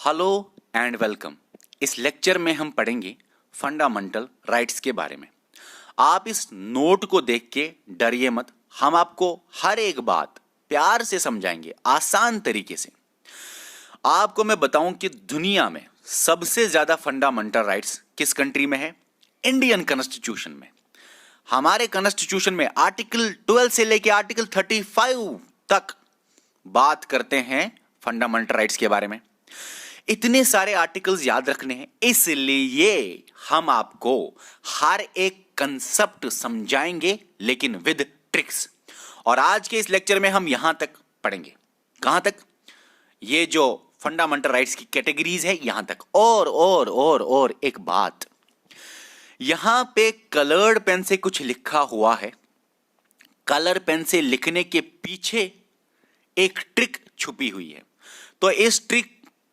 Hello and welcome. इस lecture में हम पढ़ेंगे फंडामेंटल राइट्स के बारे में। आप इस नोट को देख के डरिए मत, हम आपको हर एक बात प्यार से समझाएंगे, आसान तरीके से। आपको मैं बताऊं कि दुनिया में सबसे ज्यादा फंडामेंटल राइट्स किस कंट्री में है? इंडियन कॉन्स्टिट्यूशन में। हमारे कॉन्स्टिट्यूशन में आर्टिकल 12 से लेके आर्टिकल 35 तक बात करते हैं फंडामेंटल राइट्स के बारे में। इतने सारे आर्टिकल्स याद रखने हैं, इसलिए हम आपको हर एक कंसेप्ट समझाएंगे, लेकिन विद ट्रिक्स। और आज के इस लेक्चर में हम यहां तक पढ़ेंगे। कहां तक? ये जो फंडामेंटल राइट्स की कैटेगरीज है यहां तक। और एक बात, यहां पे कलर्ड पेन से कुछ लिखा हुआ है। कलर पेन से लिखने के पीछे एक ट्रिक छुपी हुई है। तो इस ट्रिक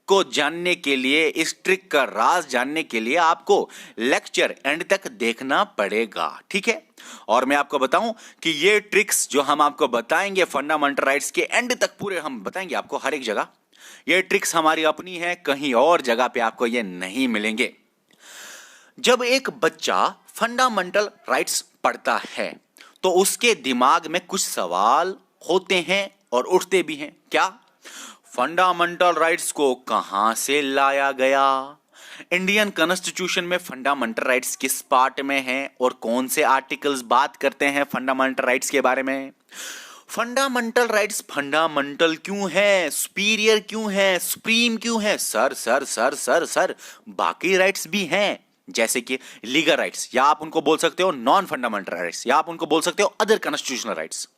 को जानने के लिए, इस ट्रिक का राज जानने के लिए आपको लेक्चर एंड तक देखना पड़ेगा, ठीक है? और मैं आपको बताऊं कि ये ट्रिक्स जो हम आपको बताएंगे फंडामेंटल राइट्स के एंड तक पूरे हम बताएंगे आपको हर एक जगह। ये ट्रिक्स हमारी अपनी है, कहीं और जगह पे आपको ये नहीं मिलेंगे। जब एक बच्चा फंडामेंटल राइट्स पढ़ता है तो उसके दिमाग में कुछ सवाल होते हैं और उठते भी हैं। क्या? फंडामेंटल राइट्स को कहां से लाया गया? इंडियन कॉन्स्टिट्यूशन में फंडामेंटल राइट्स किस पार्ट में हैं और कौन से आर्टिकल्स बात करते हैं फंडामेंटल राइट्स के बारे में? फंडामेंटल राइट्स फंडामेंटल क्यों है, सुपीरियर क्यों है, सुप्रीम क्यों है? सर बाकी राइट्स भी हैं, जैसे कि लीगल राइट्स, या आप उनको बोल सकते हो नॉन फंडामेंटल राइट्स, या आप उनको बोल सकते हो other constitutional rights.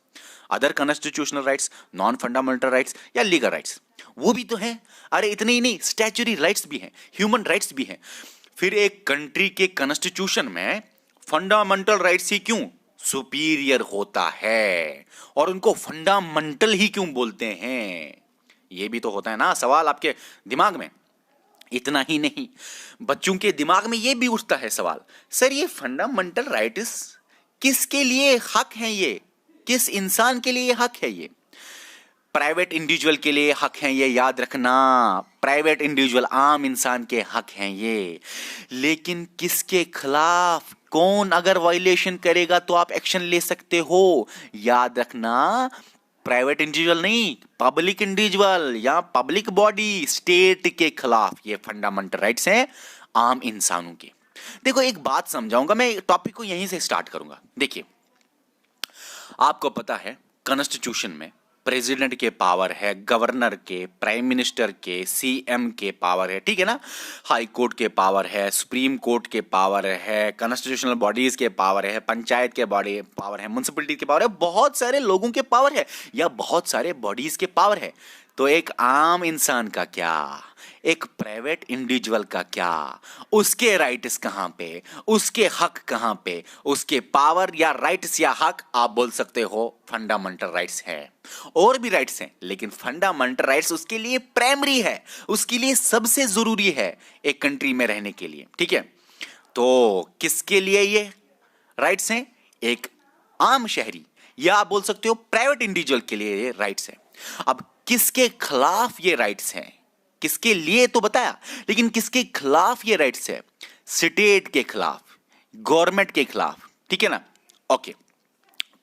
Other constitutional rights, non fundamental rights या लीगल राइट्स, वो भी तो हैं। अरे इतने ही नहीं, स्टैच्यूटरी राइट्स भी हैं, ह्यूमन राइट्स भी हैं। फिर एक कंट्री के कॉन्स्टिट्यूशन में फंडामेंटल राइट्स ही क्यों सुपीरियर होता है और उनको फंडामेंटल ही क्यों बोलते हैं? ये भी तो होता है ना सवाल आपके दिमाग में। इतना ही नहीं, बच्चों के दिमाग में ये भी उठता है सवाल, सर ये फंडामेंटल राइट्स किसके लिए हक हैं? ये किस इंसान के लिए हक है? ये प्राइवेट इंडिविजुअल के लिए हक है, ये याद रखना। प्राइवेट इंडिविजुअल, आम इंसान के हक हैं ये। लेकिन किसके खिलाफ? कौन अगर वायलेशन करेगा तो आप एक्शन ले सकते हो, याद रखना। प्राइवेट इंडिविजुअल नहीं, पब्लिक इंडिविजुअल या पब्लिक बॉडी, स्टेट के खिलाफ ये फंडामेंटल राइट्स हैं आम इंसानों के। देखो एक बात समझाऊंगा, मैं टॉपिक को यहीं से स्टार्ट करूंगा। देखिए, आपको पता है कॉन्स्टिट्यूशन में प्रेसिडेंट के पावर है, गवर्नर के, प्राइम मिनिस्टर के, सीएम के पावर है, ठीक है ना? हाई कोर्ट के पावर है, सुप्रीम कोर्ट के पावर है, कॉन्स्टिट्यूशनल बॉडीज के पावर है, पंचायत के बॉडी पावर है, म्युनिसिपैलिटी के पावर है, बहुत सारे लोगों के पावर है या बहुत सारे बॉडीज के पावर है। तो एक आम इंसान का क्या, एक प्राइवेट इंडिविजुअल का क्या? उसके राइट्स कहां पे, उसके हक कहां पे? उसके पावर या राइट्स या हक आप बोल सकते हो फंडामेंटल राइट्स है। और भी राइट्स हैं, लेकिन फंडामेंटल राइट्स उसके लिए प्राइमरी है, उसके लिए सबसे जरूरी है एक कंट्री में रहने के लिए, ठीक है? तो किसके लिए ये राइट्स हैं? एक आम शहरी या आप बोल सकते हो प्राइवेट इंडिविजुअल के लिए ये राइट्स है। अब किसके खिलाफ ये राइट्स हैं? किसके लिए तो बताया, लेकिन किसके खिलाफ ये राइट्स है? स्टेट के खिलाफ, गवर्नमेंट के खिलाफ, ठीक है ना? ओके,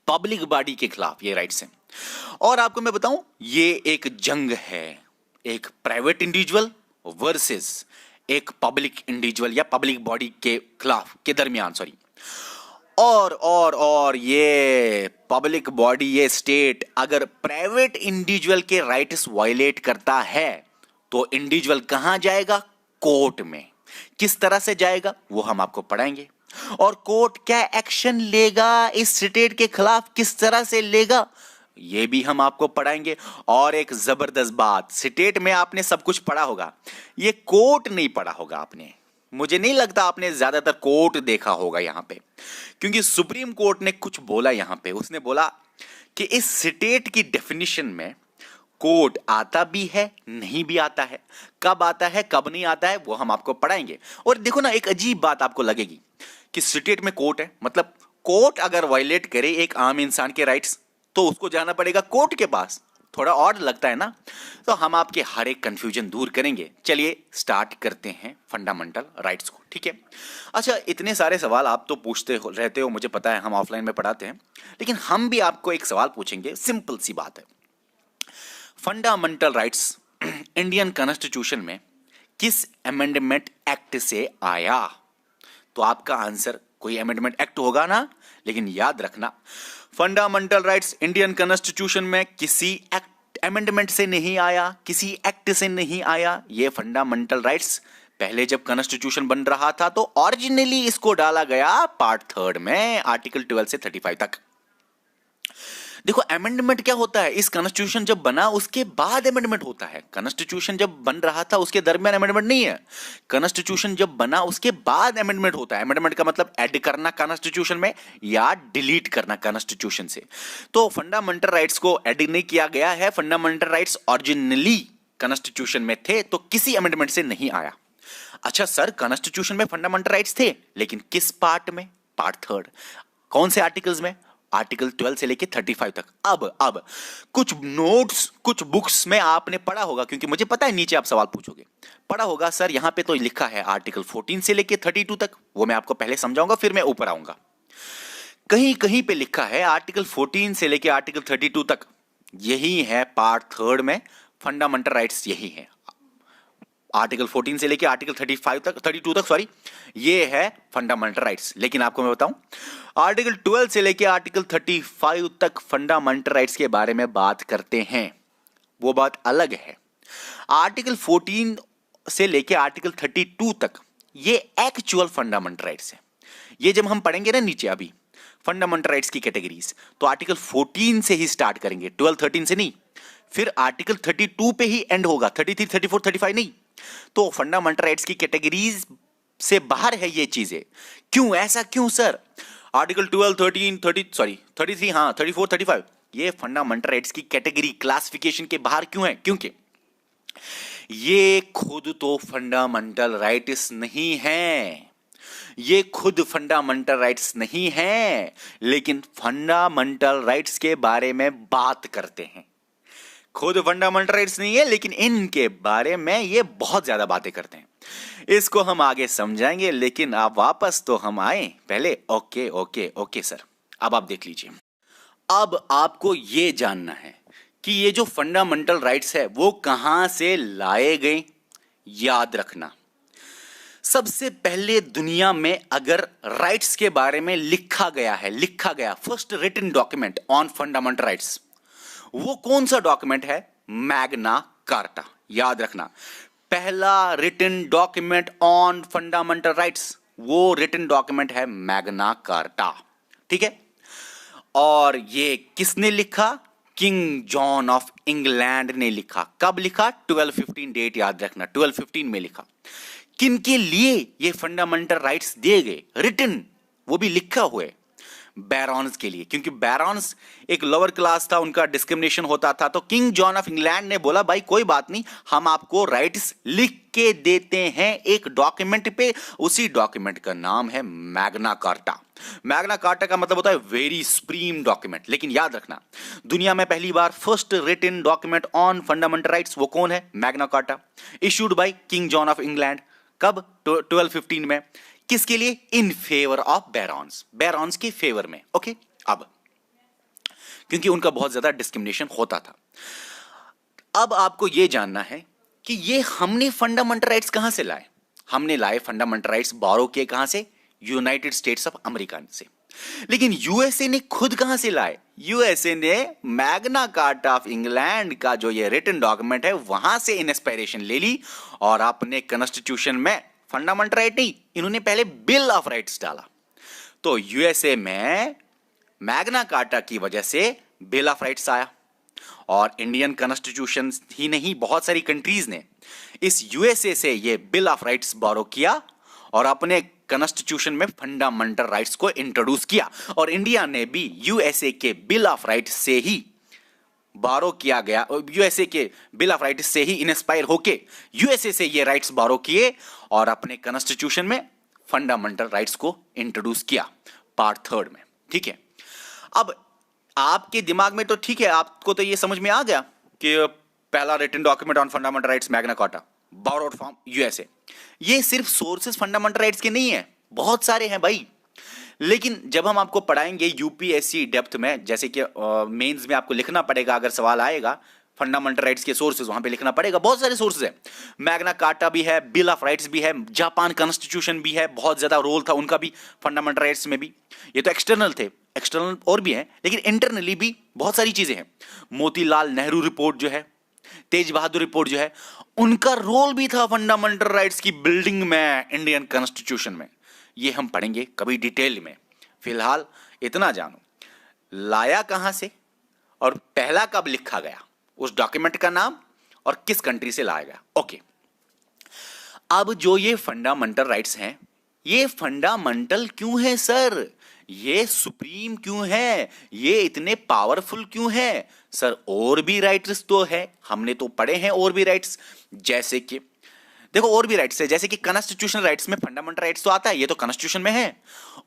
पब्लिक बॉडी के खिलाफ ये राइट्स हैं। और आपको मैं बताऊं, ये एक जंग है, एक प्राइवेट इंडिविजुअल वर्सेस एक पब्लिक इंडिविजुअल या पब्लिक बॉडी के खिलाफ, के दरमियान, सॉरी। और ये पब्लिक बॉडी, ये स्टेट अगर प्राइवेट इंडिविजुअल के राइट्स वायलेट करता है तो इंडिविजुअल कहां जाएगा? कोर्ट में। किस तरह से जाएगा वो हम आपको पढ़ाएंगे। और कोर्ट क्या एक्शन लेगा इस स्टेट के खिलाफ, किस तरह से लेगा, ये भी हम आपको पढ़ाएंगे। और एक जबरदस्त बात, स्टेट में आपने सब कुछ पढ़ा होगा, ये कोर्ट नहीं पढ़ा होगा आपने। मुझे नहीं लगता आपने ज्यादातर कोर्ट देखा होगा यहां पे, क्योंकि सुप्रीम कोर्ट ने कुछ बोला यहां पे। उसने बोला कि इस स्टेट की डेफिनेशन में कोर्ट आता भी है, नहीं भी आता है, कब आता है कब नहीं आता है वो हम आपको पढ़ाएंगे। और देखो ना, एक अजीब बात आपको लगेगी कि स्टेट में कोर्ट है, मतलब कोर्ट अगर वायलेट करे एक आम इंसान के राइट्स तो उसको जाना पड़ेगा कोर्ट के पास। थोड़ा और लगता है ना? तो हम आपके हर एक कंफ्यूजन दूर करेंगे। चलिए स्टार्ट करते हैं फंडामेंटल राइट्स को, ठीक है? अच्छा, इतने सारे सवाल आप तो पूछते रहते हो, मुझे पता है, हम ऑफलाइन में पढ़ाते हैं, लेकिन हम भी आपको एक सवाल पूछेंगे। सिंपल सी बात है, फंडामेंटल राइट्स इंडियन कॉन्स्टिट्यूशन में किस अमेंडमेंट एक्ट से आया? तो आपका आंसर कोई अमेंडमेंट एक्ट होगा ना, लेकिन याद रखना, फंडामेंटल राइट्स इंडियन कॉन्स्टिट्यूशन में किसी एक्ट अमेंडमेंट से नहीं आया, किसी एक्ट से नहीं आया। ये फंडामेंटल राइट्स पहले जब कॉन्स्टिट्यूशन बन रहा था तो ओरिजिनली इसको डाला गया पार्ट 3 में, आर्टिकल 12 से 35 तक। देखो, अमेंडमेंट क्या होता है? इस कॉन्स्टिट्यूशन जब बना उसके बाद अमेंडमेंट होता है। कॉन्स्टिट्यूशन जब बन रहा था उसके दरमियान अमेंडमेंट नहीं है। कॉन्स्टिट्यूशन जब बना उसके बाद अमेंडमेंट होता है। अमेंडमेंट का मतलब ऐड करना कॉन्स्टिट्यूशन में या डिलीट करना कॉन्स्टिट्यूशन से। तो फंडामेंटल राइट्स को ऐड नहीं किया गया है। फंडामेंटल राइट्स ओरिजिनली कॉन्स्टिट्यूशन में थे, तो किसी अमेंडमेंट से नहीं आया। अच्छा सर, कॉन्स्टिट्यूशन में फंडामेंटल राइट्स थे, लेकिन किस पार्ट में? पार्ट 3। कौन से आर्टिकल्स में? आर्टिकल 12 से लेके 35 तक। अब कुछ नोट्स, कुछ बुक्स में आपने पढ़ा होगा, क्योंकि मुझे पता है नीचे आप सवाल पूछोगे, पढ़ा होगा सर यहां पे तो लिखा है आर्टिकल 14 से लेके 32 तक। वो मैं आपको पहले समझाऊंगा, फिर मैं ऊपर आऊंगा। कहीं कहीं पे लिखा है आर्टिकल 14 से लेके आर्टिकल 32 तक, यही है पार्ट 3 में फंडामेंटल राइट्स, यही है। आर्टिकल 14 से लेके आर्टिकल 35 तक, 32 तक सॉरी, ये है फंडामेंटल राइट्स। लेकिन आपको मैं बताऊं, आर्टिकल 12 से लेके आर्टिकल 35 तक फंडामेंटल राइट्स के बारे में बात करते हैं, वो बात अलग है। आर्टिकल 14 से लेके आर्टिकल 32 तक ये एक्चुअल फंडामेंटल राइट्स है। ये जब हम पढ़ेंगे ना नीचे अभी फंडामेंटल राइट्स की कैटेगरीज, तो आर्टिकल 14 से ही स्टार्ट करेंगे, 12 13 से नहीं। फिर आर्टिकल 32 पे ही एंड होगा, 33 34 35 नहीं। तो फंडामेंटल राइट्स की कैटेगरीज से बाहर है ये चीजें। क्यों ऐसा, क्यों सर? आर्टिकल 12 13 30 सॉरी 33 हाँ 34 35 ये फंडामेंटल राइट्स की कैटेगरी क्लासिफिकेशन के बाहर क्यों है? क्योंकि ये खुद तो फंडामेंटल राइट्स नहीं है, ये खुद फंडामेंटल राइट्स नहीं है, लेकिन फंडामेंटल राइट्स के बारे में बात करते हैं। खुद फंडामेंटल राइट्स नहीं है, लेकिन इनके बारे में ये बहुत ज्यादा बातें करते हैं। इसको हम आगे समझाएंगे, लेकिन आप वापस तो हम आए पहले। ओके ओके ओके सर, अब आप देख लीजिए। अब आपको ये जानना है कि ये जो फंडामेंटल राइट्स है वो कहां से लाए गए। याद रखना, सबसे पहले दुनिया में अगर राइट्स के बारे में लिखा गया first written document on fundamental rights, वो कौन सा डॉक्यूमेंट है? Magna Carta. याद रखना, पहला written document on fundamental rights, वो रिटन डॉक्यूमेंट है मैग्ना कार्टा, ठीक है? और ये किसने लिखा? किंग जॉन ऑफ इंग्लैंड ने लिखा। कब लिखा? 1215, डेट याद रखना, 1215 में लिखा। किन के लिए ये फंडामेंटल राइट्स दिए गए? रिटन, वो भी लिखा हुए, बैरॉन्स के लिए, क्योंकि बैरॉन्स एक लोअर क्लास था, उनका डिस्क्रिमिनेशन होता था। तो किंग जॉन ऑफ इंग्लैंड ने बोला भाई कोई बात नहीं, हम आपको राइट्स लिख के देते हैं एक डॉक्यूमेंट पे। उसी डॉक्यूमेंट का नाम है मैग्ना कार्टा। मैग्ना कार्टा का मतलब होता है वेरी सुप्रीम डॉक्यूमेंट। लेकिन याद रखना, दुनिया में पहली बार first written document on fundamental rights वो कौन है? Magna Carta, issued by King John of England. कब? 1215 में। किसके लिए? इन फेवर ऑफ बैरॉन्स, बैरॉन्स के फेवर में। ओके, अब क्योंकि उनका बहुत ज्यादा डिस्क्रिमिनेशन होता था। अब आपको यह जानना है कि ये हमने फंडामेंटल राइट्स कहां से लाए? हमने लाए फंडामेंटल राइट्स बोरो किए कहां से? यूनाइटेड स्टेट्स ऑफ अमेरिका से। लेकिन यूएसए ने खुद कहां से लाए? यूएसए ने मैग्ना कार्टा ऑफ इंग्लैंड का जो ये रिटन डॉक्यूमेंट है वहां से इंस्पिरेशन ले ली और अपने कॉन्स्टिट्यूशन में फंडामेंटल राइट नहीं, इन्होंने पहले बिल ऑफ राइट्स डाला। तो यूएसए में मैग्ना कार्टा की वजह से बिल ऑफ राइट्स आया, और इंडियन कॉन्स्टिट्यूशन ही नहीं बहुत सारी कंट्रीज ने इस यूएसए से ये बिल ऑफ राइट्स बोरो किया और अपने कॉन्स्टिट्यूशन में फंडामेंटल राइट्स को इंट्रोड्यूस किया। और इंडिया ने भी यूएसए के बिल ऑफ राइट्स से ही बारो किया गया, यूएसए के बिल ऑफ राइट्स से ही इंस्पायर होके यूएसए से ये राइट्स बारो किए और अपने कॉन्स्टिट्यूशन में फंडामेंटल राइट्स को इंट्रोड्यूस किया पार्ट 3 में। ठीक है, अब आपके दिमाग में तो ठीक है, आपको तो ये समझ में आ गया कि पहला written document on fundamental rights Magna Carta, borrowed from USA. ये सिर्फ सोर्सेस फंडामेंटल राइट्स के नहीं है, बहुत सारे हैं भाई। लेकिन जब हम आपको पढ़ाएंगे यूपीएससी डेप्थ में, जैसे कि मेंस में आपको लिखना पड़ेगा, अगर सवाल आएगा फंडामेंटल राइट्स के सोर्सेज, वहां पे लिखना पड़ेगा। बहुत सारे सोर्सेज है, मैग्ना कार्टा भी है, बिल ऑफ राइट्स भी है, जापान कॉन्स्टिट्यूशन भी है, बहुत ज्यादा रोल था उनका भी फंडामेंटल राइट्स में भी। ये तो एक्सटर्नल थे, एक्सटर्नल और भी है, लेकिन इंटरनली भी बहुत सारी चीजें हैं। मोतीलाल नेहरू रिपोर्ट जो है, तेज बहादुर रिपोर्ट जो है, उनका रोल भी था फंडामेंटल राइट्स की बिल्डिंग में, इंडियन कॉन्स्टिट्यूशन में। ये हम पढ़ेंगे कभी डिटेल में। फिलहाल इतना जानो, लाया कहां से और पहला कब लिखा गया, उस डॉक्यूमेंट का नाम और किस कंट्री से लाया गया। ओके, अब जो ये फंडामेंटल राइट्स हैं, ये फंडामेंटल क्यों है सर, ये सुप्रीम क्यों है, ये इतने पावरफुल क्यों है सर? और भी राइट्स तो है, हमने तो पढ़े हैं और भी राइट्स, जैसे कि देखो और भी राइट्स है, जैसे कि कॉन्स्टिट्यूशनल राइट्स में फंडामेंटल राइट्स तो आता है, ये तो कॉन्स्टिट्यूशन में है।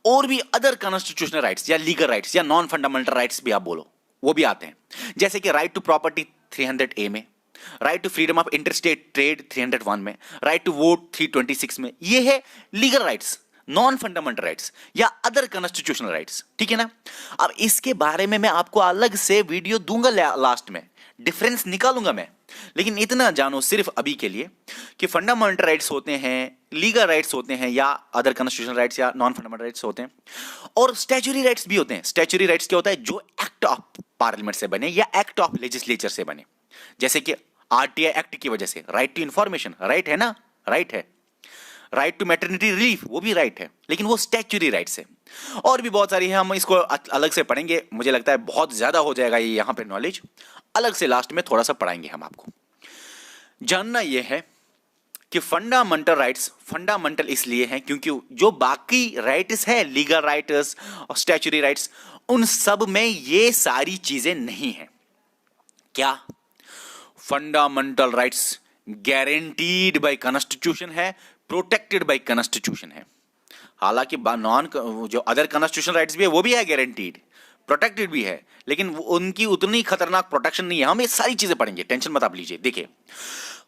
और भी अदर कॉन्स्टिट्यूशनल राइट्स या लीगल राइट्स या नॉन फंडामेंटल राइट्स भी आप बोलो, वो भी आते हैं। जैसे कि राइट टू प्रॉपर्टी 300A में, right to freedom of interstate trade 301 में, राइट टू वोट 326 में। ये है legal rights, non fundamental rights या अदर कॉन्स्टिट्यूशनल राइट्स, ठीक है ना। अब इसके बारे में मैं आपको अलग से वीडियो दूंगा लास्ट में, डिफरेंस निकालूंगा मैं। लेकिन इतना जानो सिर्फ अभी के लिए कि फंडामेंटल राइट्स होते हैं, लीगल राइट्स होते हैं या अदर कॉन्स्टिट्यूशनल राइट्स या नॉन फंडामेंटल राइट्स होते हैं, और स्टैच्यूटरी राइट्स भी होते हैं। स्टैच्यूटरी राइट्स क्या होता है, जो एक्ट ऑफ पार्लियामेंट से बने या एक्ट ऑफ लेजिस्लेचर से बने, जैसे कि आरटीआई एक्ट की वजह से राइट टू इंफॉर्मेशन, राइट है ना, राइट है। राइट टू मैटरनिटी रिलीफ, वो भी राइट है, लेकिन वो स्टैच्यूटरी राइट्स है। और भी बहुत सारी है, हम इसको अलग से पढ़ेंगे, मुझे लगता है बहुत ज्यादा हो जाएगा ये यहाँ पे नॉलेज, अलग से लास्ट में थोड़ा सा पढ़ाएंगे हम आपको। जानना यह है कि फंडामेंटल राइट्स फंडामेंटल इसलिए हैं क्योंकि जो बाकी राइट्स है, लीगल राइट्स और स्टैच्यूटरी राइट्स, उन सब में ये सारी चीजें नहीं है। क्या fundamental rights guaranteed bye constitution है, प्रोटेक्टेड बाय कॉन्स्टिट्यूशन है। हालांकि नॉन जो अदर कॉन्स्टिट्यूशन राइट्स भी है वो भी है गारंटीड, प्रोटेक्टेड भी है, लेकिन उनकी उतनी खतरनाक प्रोटेक्शन नहीं है। हम ये सारी चीजें पढ़ेंगे, टेंशन मत आप लीजिए। देखिए,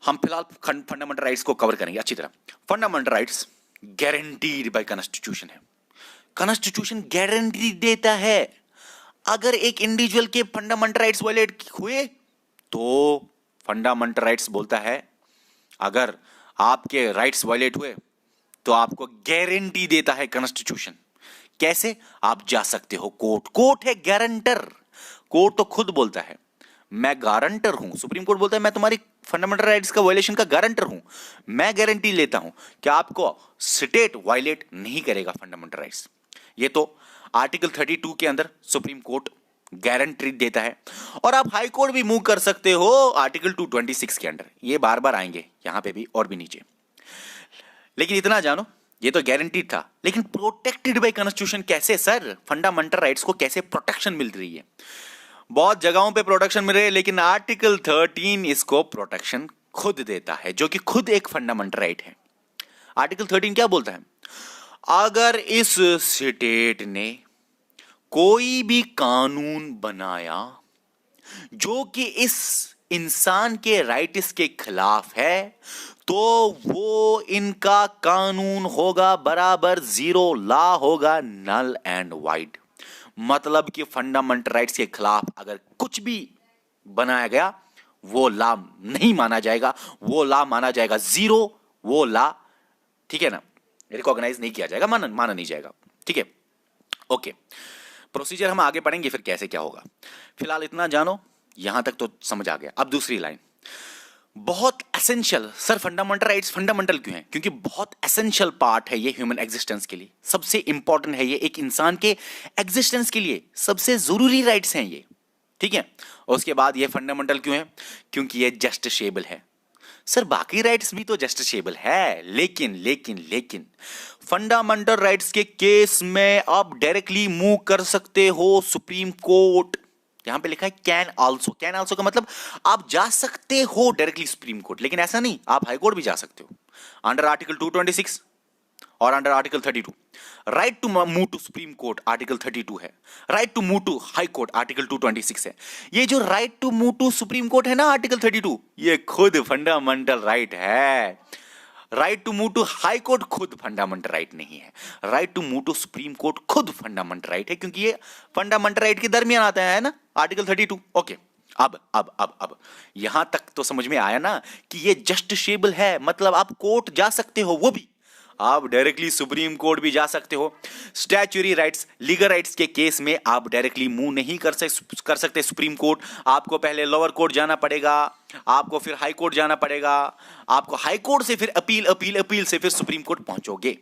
हम फिलहाल फंडामेंटल राइट्स को कवर करेंगे अच्छी तरह। Fundamental rights guaranteed bye constitution है, कॉन्स्टिट्यूशन गारंटी देता है। अगर एक इंडिविजुअल के फंडामेंटल राइट्स वायलेट हुए तो फंडामेंटल राइट्स बोलता है, अगर आपके राइट्स वायलेट हुए तो आपको गारंटी देता है कॉन्स्टिट्यूशन। कैसे? आप जा सकते हो कोर्ट, कोर्ट है गारंटर, कोर्ट तो खुद बोलता है मैं गारंटर हूं, सुप्रीम कोर्ट बोलता है मैं तुम्हारी फंडामेंटल राइट्स का वायलेशन का गारंटर हूं, मैं गारंटी लेता हूं कि आपको स्टेट वायलेट नहीं करेगा फंडामेंटल राइट्स। ये तो आर्टिकल 32 के अंदर सुप्रीम कोर्ट गारंटी देता है। और आप हाई कोर्ट भी मूव कर सकते हो आर्टिकल 226 के अंडर, ये बार बार आएंगे यहां पे भी और भी नीचे। लेकिन इतना जानो, ये तो गारंटीड था, लेकिन प्रोटेक्टेड बाय कॉन्स्टिट्यूशन कैसे सर? फंडामेंटल राइट्स को कैसे प्रोटेक्शन मिल रही है? बहुत जगहों पे प्रोटेक्शन मिल रही है, लेकिन आर्टिकल 13 इसको प्रोटेक्शन खुद देता है, जो कि खुद एक फंडामेंटल राइट है। आर्टिकल 13 क्या बोलता है? अगर इस स्टेट ने कोई भी कानून बनाया जो कि इस इंसान के राइट्स के खिलाफ है, तो वो इनका कानून होगा बराबर जीरो, लॉ होगा नल एंड वाइड। मतलब कि फंडामेंटल राइट्स के खिलाफ अगर कुछ भी बनाया गया वो लॉ नहीं माना जाएगा, वो लॉ माना जाएगा जीरो, वो लॉ, ठीक है ना, रिकॉग्नाइज नहीं किया जाएगा, माना नहीं जाएगा। ठीक है, ओके। प्रोसीजर हम आगे पढ़ेंगे फिर कैसे क्या होगा। फिलहाल इतना जानो, यहां तक तो समझ आ गया। अब दूसरी लाइन बहुत essential, sir fundamental rights fundamental क्यों है? क्योंकि बहुत एसेंशियल पार्ट है ये ह्यूमन एग्जिस्टेंस के लिए, सबसे इंपॉर्टेंट है ये एक इंसान के एग्जिस्टेंस के लिए, सबसे जरूरी राइट्स हैं ये, ठीक है। उसके बाद ये फंडामेंटल क्यों है? क्योंकि ये जस्टिसेबल है। सर बाकी राइट्स भी तो जस्टिसेबल है, लेकिन फंडामेंटल राइट्स के केस में आप डायरेक्टली मूव कर सकते हो सुप्रीम कोर्ट। यहां पे लिखा है कैन आल्सो, कैन आल्सो का मतलब आप जा सकते हो डायरेक्टली सुप्रीम कोर्ट, लेकिन ऐसा नहीं, आप हाई कोर्ट भी जा सकते हो अंडर आर्टिकल 226 और under article 32 right to move to supreme court article 32 है, right to move to high court article 226 है। ये जो right to move to supreme court है ना आर्टिकल 32, ये खुद फंडामेंटल राइट है। Right to move to high court खुद फंडामेंटल राइट नहीं है, right to move to supreme court खुद फंडामेंटल राइट है, क्योंकि ये फंडामेंटल राइट के दरमियान आता है ना आर्टिकल 32। ओके, अब यहां तक तो समझ में आया ना कि ये जस्टिसेबल है, मतलब आप कोर्ट जा सकते हो, वो भी आप डायरेक्टली सुप्रीम कोर्ट भी जा सकते हो। स्टैच्यूरी राइट्स, लीगल राइट्स के केस में आप डायरेक्टली मूव नहीं कर सकते सुप्रीम कोर्ट, आपको पहले लोअर कोर्ट जाना पड़ेगा, आपको फिर हाई कोर्ट जाना पड़ेगा, आपको हाई कोर्ट से फिर अपील से फिर सुप्रीम कोर्ट पहुंचोगे।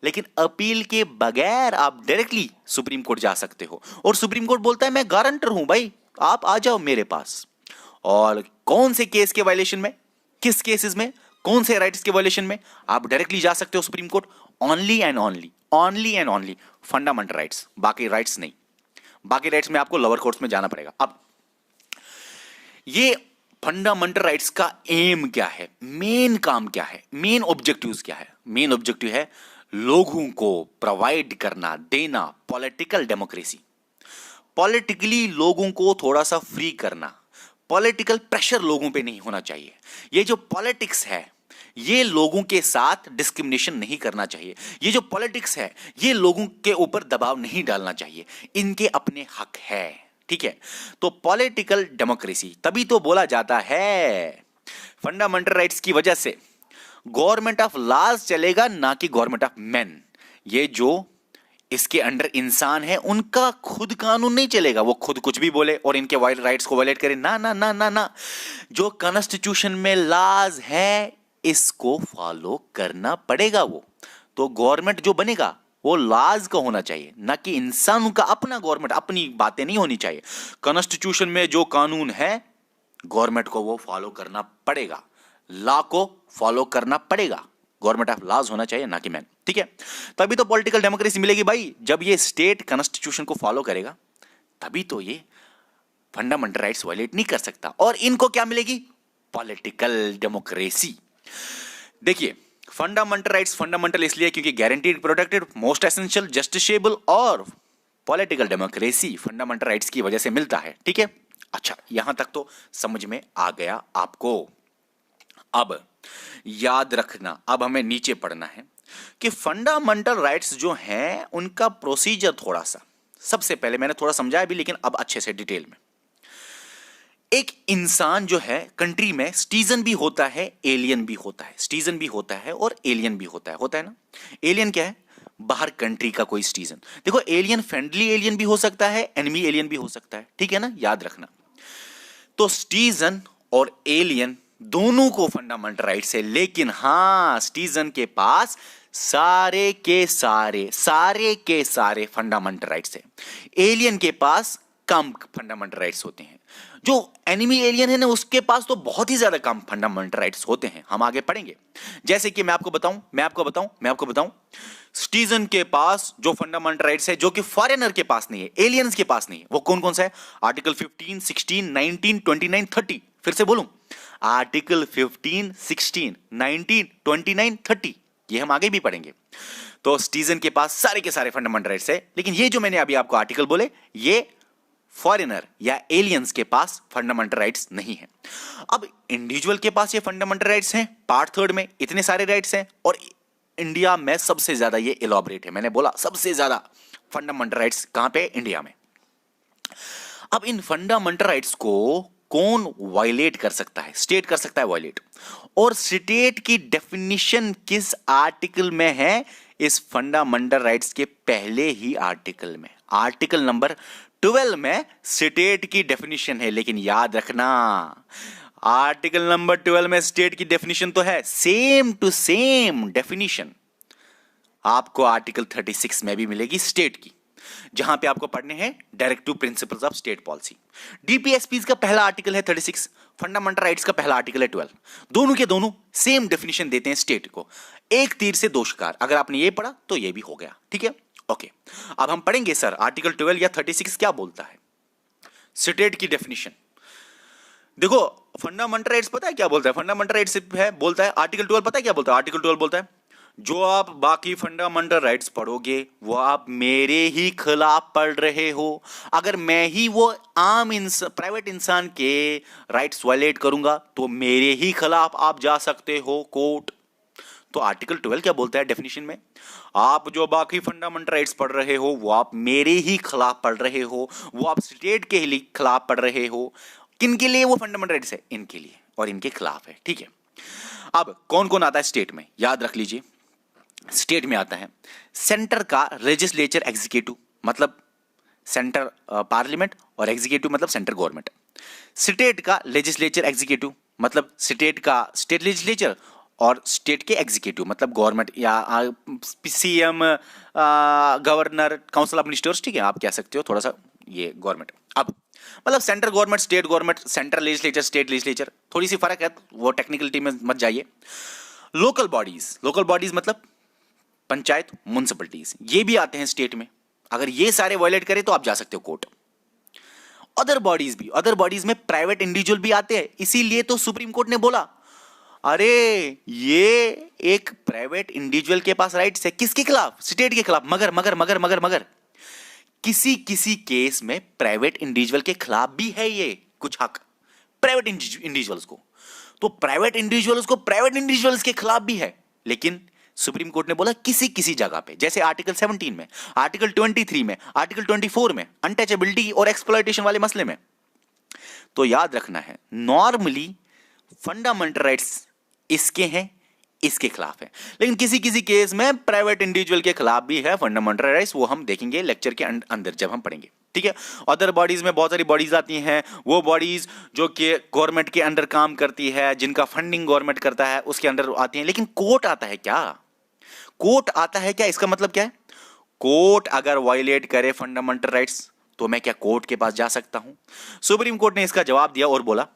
लेकिन अपील के बगैर आप डायरेक्टली सुप्रीम कोर्ट जा सकते हो, और सुप्रीम कोर्ट बोलता है मैं गारंटर हूं भाई, आप आ जाओ मेरे पास। और कौन से केस के वायलेशन में, किस केसेस में, कौन से राइट्स के वायलेशन में आप डायरेक्टली जा सकते हो supreme court? Only and only fundamental rights, बाकी राइट्स नहीं। बाकी राइट्स में आपको लोअर कोर्ट्स में जाना पड़ेगा। अब ये फंडामेंटल राइट्स का एम क्या है, मेन काम क्या है, मेन ऑब्जेक्टिव्स क्या है? मेन ऑब्जेक्टिव है लोगों को प्रोवाइड करना, देना पॉलिटिकल डेमोक्रेसी, पॉलिटिकली लोगों को थोड़ा सा फ्री करना, पॉलिटिकल प्रेशर लोगों पे नहीं होना चाहिए। ये जो पॉलिटिक्स है ये लोगों के साथ डिस्क्रिमिनेशन नहीं करना चाहिए, ये जो पॉलिटिक्स है ये लोगों के ऊपर दबाव नहीं डालना चाहिए, इनके अपने हक है, ठीक है? तो पॉलिटिकल डेमोक्रेसी तभी तो बोला जाता है। फंडामेंटल राइट्स की वजह से गवर्नमेंट ऑफ लॉज चलेगा, ना कि गवर्नमेंट ऑफ मैन। ये जो इसके अंडर इंसान है उनका खुद कानून नहीं चलेगा, वो खुद कुछ भी बोले और इनके राइट्स को वायलेट करे, ना ना ना ना ना। जो कॉन्स्टिट्यूशन में लॉज है इसको फॉलो करना पड़ेगा। वो तो गवर्नमेंट जो बनेगा वो लॉज का होना चाहिए, ना कि इंसानों का अपना गवर्नमेंट, अपनी बातें नहीं होनी चाहिए। कॉन्स्टिट्यूशन में जो कानून है गवर्नमेंट को वो फॉलो करना पड़ेगा, लॉ को फॉलो करना पड़ेगा, गवर्नमेंट ऑफ लॉज होना चाहिए, ना कि मैन, ठीक है? तभी तो पॉलिटिकल डेमोक्रेसी मिलेगी भाई। जब ये स्टेट कॉन्स्टिट्यूशन को फॉलो करेगा तभी तो ये फंडामेंटल राइट्स वायलेट नहीं कर सकता, और इनको क्या मिलेगी? Political democracy. देखिए, फंडामेंटल राइट्स फंडामेंटल इसलिए क्योंकि guaranteed, protected, most essential, justiciable, और पॉलिटिकल डेमोक्रेसी फंडामेंटल राइट्स की वजह से मिलता है, ठीक है? अच्छा, यहां तक तो समझ में आ गया आपको। अब याद रखना, अब हमें नीचे पढ़ना है कि फंडामेंटल राइट्स जो हैं उनका प्रोसीजर थोड़ा सा, सबसे पहले मैंने थोड़ा समझाया भी, लेकिन अब अच्छे से डिटेल में। एक इंसान जो है कंट्री में सिटीजन भी होता है, एलियन भी होता है, सिटीजन भी होता है और एलियन भी होता है ना? एलियन क्या है? बाहर कंट्री का कोई सिटीजन। देखो, एलियन फ्रेंडली एलियन भी हो सकता है, एनिमी एलियन भी हो सकता है, ठीक है ना? याद रखना। तो सिटीजन और एलियन दोनों को फंडामेंटल राइट्स है, लेकिन हां, सिटीजन के पास सारे के सारे फंडामेंटल राइट्स है, एलियन के पास कम फंडामेंटल राइट्स होते हैं। जो एनिमी एलियन है ना उसके पास तो बहुत ही ज्यादा कम फंडामेंटल राइट्स होते हैं, हम आगे पढ़ेंगे। जैसे कि मैं आपको बताऊं, सिटीजन के पास जो फंडामेंटल राइट्स है जो कि फॉरेनर के पास नहीं है, एलियंस के पास नहीं है, वो कौन कौन सा है? आर्टिकल 15, 16, 19, 29, 30। फिर से बोलूं, आर्टिकल 15, 16, 19, 29, 30, ये हम आगे भी पढ़ेंगे। तो सिटीजन के पास सारे के सारे फंडामेंटल राइट्स है, लेकिन ये जो मैंने अभी आपको आर्टिकल बोले, ये फॉरेनर या एलियंस के पास फंडामेंटल राइट्स नहीं है। अब इंडिविजुअल के पास ये फंडामेंटल राइट्स हैं, पार्ट 3 में इतने सारे राइट्स हैं, और इंडिया में सबसे ज्यादा ये इलॉबरेट है। मैंने बोला सबसे ज्यादा फंडामेंटल राइट्स कहां पे? इंडिया में। अब इन फंडामेंटल राइट्स को कौन वायलेट कर सकता है? स्टेट कर सकता है वायलेट। और स्टेट की डेफिनेशन किस आर्टिकल में है? इस फंडामेंटल राइट्स के पहले ही आर्टिकल में, आर्टिकल नंबर 12 में स्टेट की डेफिनेशन है। लेकिन याद रखना, आर्टिकल नंबर 12 में स्टेट की डेफिनेशन तो है, सेम टू सेम डेफिनेशन आपको आर्टिकल 36 में भी मिलेगी स्टेट की, जहां पे आपको पढ़ने हैं directive principles of state policy. DPSP का पहला आर्टिकल है 36, फंडामेंटल राइट्स का पहला आर्टिकल है 12। दोनों के दोनों सेम डेफिनेशन देते हैं स्टेट को, एक तीर से दो शिकार। अगर आपने ये पढ़ा तो ये भी हो गया, ठीक है? ओके, अब हम पढ़ेंगे सर आर्टिकल 12 या 36 क्या बोलता है, स्टेट की डेफिनेशन। देखो, फंडामेंटल राइट्स पता है क्या बोलता है? फंडामेंटल राइट्स है बोलता है आर्टिकल 12, पता है क्या बोलता है? आर्टिकल 12 बोलता है जो आप बाकी फंडामेंटल राइट्स पढ़ोगे वो आप मेरे ही खिलाफ पढ़ रहे हो। अगर मैं ही वो आम प्राइवेट इंसान के राइट्स वायलेट करूंगा तो मेरे ही खिलाफ आप जा सकते हो कोर्ट। तो आर्टिकल 12 क्या बोलता है डेफिनेशन में? आप जो बाकी फंडामेंटल राइट्स पढ़ रहे हो वो आप मेरे ही खिलाफ पढ़ रहे हो, वो आप स्टेट के ही खिलाफ पढ़ रहे हो। किन के लिए वो फंडामेंटल राइट्स है? इनके लिए और इनके खिलाफ है, ठीक है। अब कौन कौन आता है स्टेट में, याद रख लीजिए। स्टेट में आता है सेंटर का लेजिस्लेचर एग्जीक्यूटिव, मतलब सेंटर पार्लियामेंट, और एग्जीक्यूटिव मतलब सेंटर गवर्नमेंट। स्टेट का लेजिस्लेचर एग्जीक्यूटिव मतलब स्टेट का स्टेट लेजिस्लेचर, और स्टेट के एग्जीक्यूटिव मतलब गवर्नमेंट या CM, governor, council of ministers, ठीक है, आप कह सकते हो थोड़ा सा ये गवर्नमेंट। अब मतलब central government, state government, central legislature, state legislature, थोड़ी सी फर्क है, वो टेक्निकलिटी में मत जाइए। लोकल बॉडीज मतलब पंचायत, म्युनिसिपलिटीज, ये भी आते हैं स्टेट में। अगर ये सारे वायलेट करें तो आप जा सकते हो कोर्ट। अदर बॉडीज में प्राइवेट इंडिविजुअल भी आते हैं, इसीलिए तो सुप्रीम कोर्ट ने बोला अरे ये एक प्राइवेट इंडिविजुअल के पास राइट्स है, किसके खिलाफ? स्टेट के खिलाफ। मगर किसी केस में प्राइवेट इंडिविजुअल के खिलाफ भी है ये कुछ हक, प्राइवेट इंडिविजुअल्स को। तो प्राइवेट इंडिविजुअल्स के खिलाफ भी है, लेकिन सुप्रीम कोर्ट ने बोला किसी जगह पे, जैसे आर्टिकल 17 में, आर्टिकल 23 में, आर्टिकल 24 में, अनटचेबिलिटी और एक्सप्लॉयटेशन वाले मसले में। तो याद रखना है, नॉर्मली फंडामेंटल राइट्स इसके हैं, इसके खिलाफ है, लेकिन किसी केस में प्राइवेट इंडिविजुअल के खिलाफ भी है फंडामेंटल राइट्स, वो हम देखेंगे लेक्चर के अंदर जब हम पढ़ेंगे, ठीक है। अदर बॉडीज में बहुत सारी बॉडीज आती हैं, वो बॉडीज जो कि गवर्नमेंट के अंडर काम करती है, जिनका फंडिंग गवर्नमेंट करता है, उसके अंडर आती हैं। लेकिन कोर्ट आता है क्या? इसका मतलब क्या है? कोर्ट अगर वायलेट करे फंडामेंटल राइट्स तो मैं क्या कोर्ट के पास जा सकता हूं? सुप्रीम कोर्ट ने इसका जवाब दिया और बोला